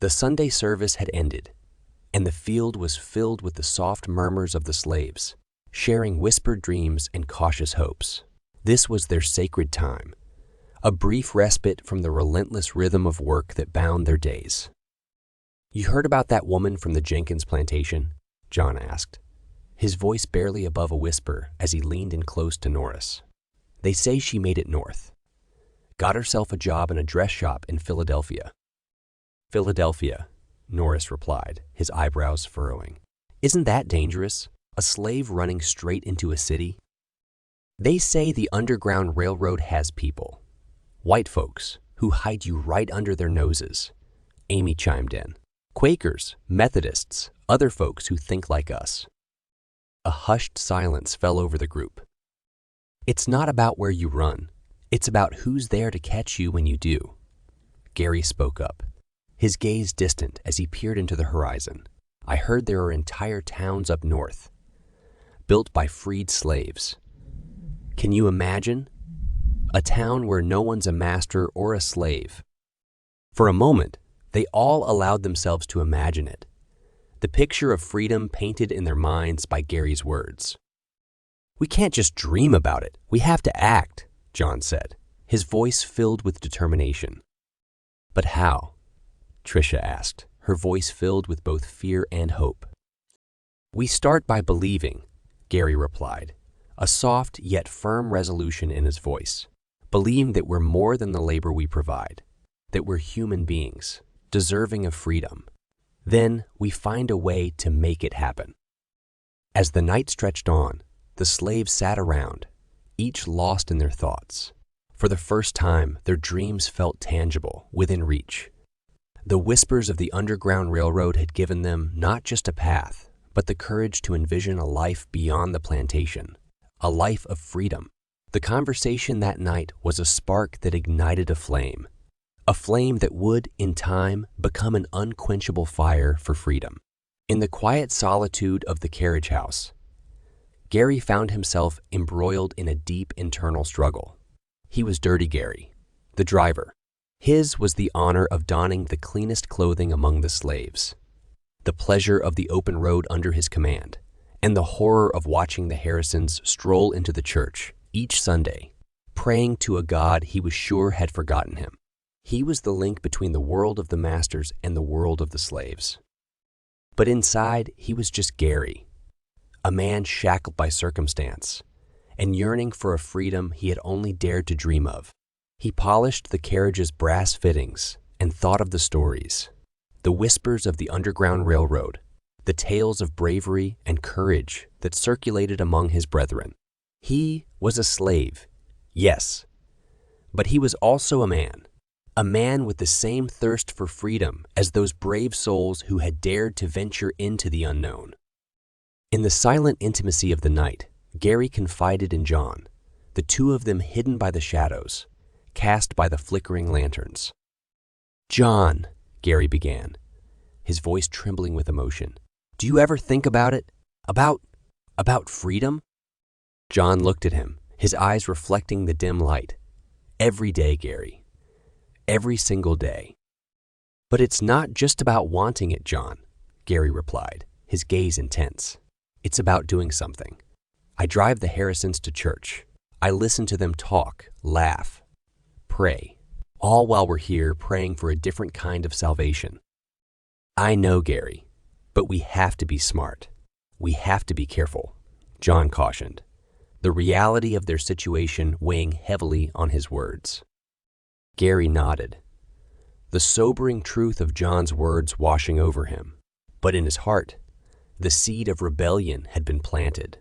The Sunday service had ended, and the field was filled with the soft murmurs of the slaves, sharing whispered dreams and cautious hopes. This was their sacred time, a brief respite from the relentless rhythm of work that bound their days. "You heard about that woman from the Jenkins plantation?" John asked, his voice barely above a whisper as he leaned in close to Norris. "They say she made it north. Got herself a job in a dress shop in Philadelphia." "Philadelphia," Norris replied, his eyebrows furrowing. "Isn't that dangerous? A slave running straight into a city?" "They say the Underground Railroad has people. White folks who hide you right under their noses," Amy chimed in. "Quakers, Methodists, other folks who think like us." A hushed silence fell over the group. "It's not about where you run. It's about who's there to catch you when you do." Gary spoke up, his gaze distant as he peered into the horizon. "I heard there are entire towns up north, built by freed slaves. Can you imagine? A town where no one's a master or a slave." For a moment, they all allowed themselves to imagine it, the picture of freedom painted in their minds by Gary's words. "We can't just dream about it. We have to act," John said, his voice filled with determination. "But how?" Tricia asked, her voice filled with both fear and hope. "We start by believing," Gary replied, a soft yet firm resolution in his voice. "Believing that we're more than the labor we provide, that we're human beings, deserving of freedom. Then we find a way to make it happen." As the night stretched on, the slaves sat around, each lost in their thoughts. For the first time, their dreams felt tangible, within reach. The whispers of the Underground Railroad had given them not just a path, but the courage to envision a life beyond the plantation, a life of freedom. The conversation that night was a spark that ignited a flame that would, in time, become an unquenchable fire for freedom. In the quiet solitude of the carriage house, Gary found himself embroiled in a deep internal struggle. He was Dirty Gary, the driver. His was the honor of donning the cleanest clothing among the slaves, the pleasure of the open road under his command, and the horror of watching the Harrisons stroll into the church each Sunday, praying to a God he was sure had forgotten him. He was the link between the world of the masters and the world of the slaves. But inside, he was just Gary, a man shackled by circumstance and yearning for a freedom he had only dared to dream of. He polished the carriage's brass fittings and thought of the stories, the whispers of the Underground Railroad, the tales of bravery and courage that circulated among his brethren. He was a slave, yes, but he was also a man with the same thirst for freedom as those brave souls who had dared to venture into the unknown. In the silent intimacy of the night, Gary confided in John, the two of them hidden by the shadows, cast by the flickering lanterns. "John," Gary began, his voice trembling with emotion, "do you ever think about it? About freedom?" John looked at him, his eyes reflecting the dim light. "Every day, Gary. Every single day." "But it's not just about wanting it, John," Gary replied, his gaze intense. "It's about doing something. I drive the Harrisons to church. I listen to them talk, laugh, pray, all while we're here praying for a different kind of salvation." "I know, Gary, but we have to be smart. We have to be careful," John cautioned, the reality of their situation weighing heavily on his words. Gary nodded, the sobering truth of John's words washing over him. But in his heart, the seed of rebellion had been planted.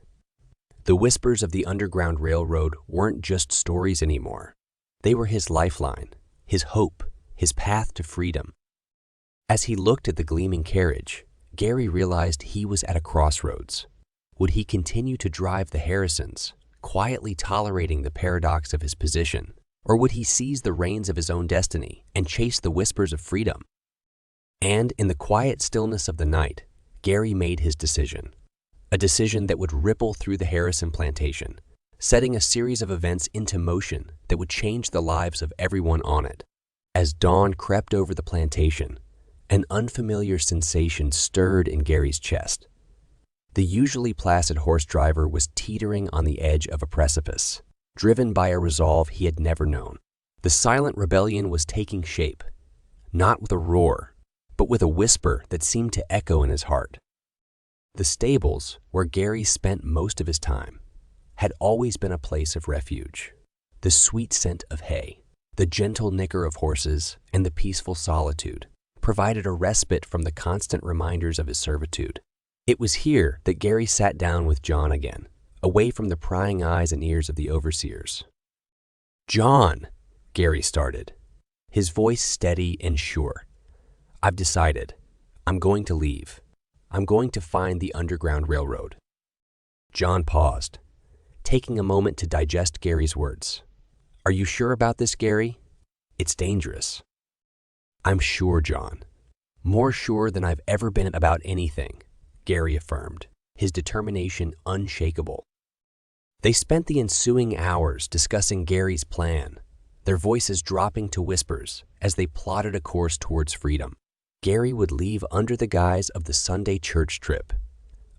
The whispers of the Underground Railroad weren't just stories anymore. They were his lifeline, his hope, his path to freedom. As he looked at the gleaming carriage, Gary realized he was at a crossroads. Would he continue to drive the Harrisons, quietly tolerating the paradox of his position, or would he seize the reins of his own destiny and chase the whispers of freedom? And in the quiet stillness of the night, Gary made his decision, a decision that would ripple through the Harrison plantation, setting a series of events into motion that would change the lives of everyone on it. As dawn crept over the plantation, An unfamiliar sensation stirred in Gary's chest. The usually placid horse driver was teetering on the edge of a precipice, driven by a resolve he had never known. The silent rebellion was taking shape, not with a roar, but with a whisper that seemed to echo in his heart. The stables, where Gary spent most of his time, had always been a place of refuge. The sweet scent of hay, the gentle nicker of horses, and the peaceful solitude provided a respite from the constant reminders of his servitude. It was here that Gary sat down with John again, away from the prying eyes and ears of the overseers. "John," Gary started, his voice steady and sure. "I've decided. I'm going to leave. I'm going to find the Underground Railroad." John paused, taking a moment to digest Gary's words. "Are you sure about this, Gary? It's dangerous." "I'm sure, John. More sure than I've ever been about anything," Gary affirmed, his determination unshakable. They spent the ensuing hours discussing Gary's plan, their voices dropping to whispers as they plotted a course towards freedom. Gary would leave under the guise of the Sunday church trip,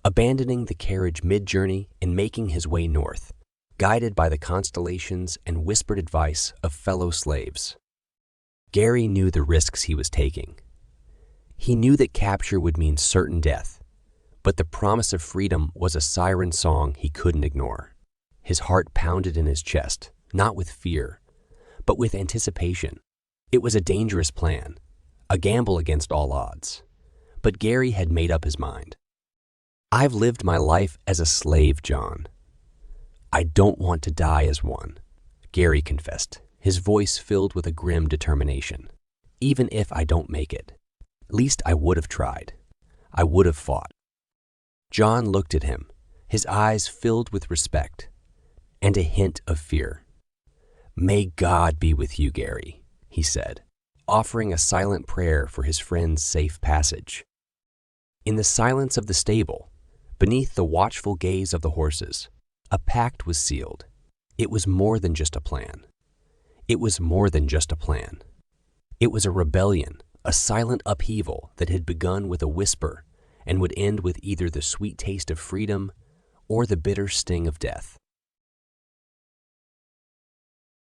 abandoning the carriage mid-journey and making his way north, guided by the constellations and whispered advice of fellow slaves. Gary knew the risks he was taking. He knew that capture would mean certain death, but the promise of freedom was a siren song he couldn't ignore. His heart pounded in his chest, not with fear, but with anticipation. It was a dangerous plan, a gamble against all odds, but Gary had made up his mind. "I've lived my life as a slave, John. I don't want to die as one," Gary confessed, his voice filled with a grim determination. "Even if I don't make it, at least I would have tried. I would have fought." John looked at him, his eyes filled with respect and a hint of fear. "May God be with you, Gary," he said, offering a silent prayer for his friend's safe passage. In the silence of the stable, beneath the watchful gaze of the horses, a pact was sealed. It was more than just a plan. It was more than just a plan. It was a rebellion, a silent upheaval that had begun with a whisper and would end with either the sweet taste of freedom or the bitter sting of death.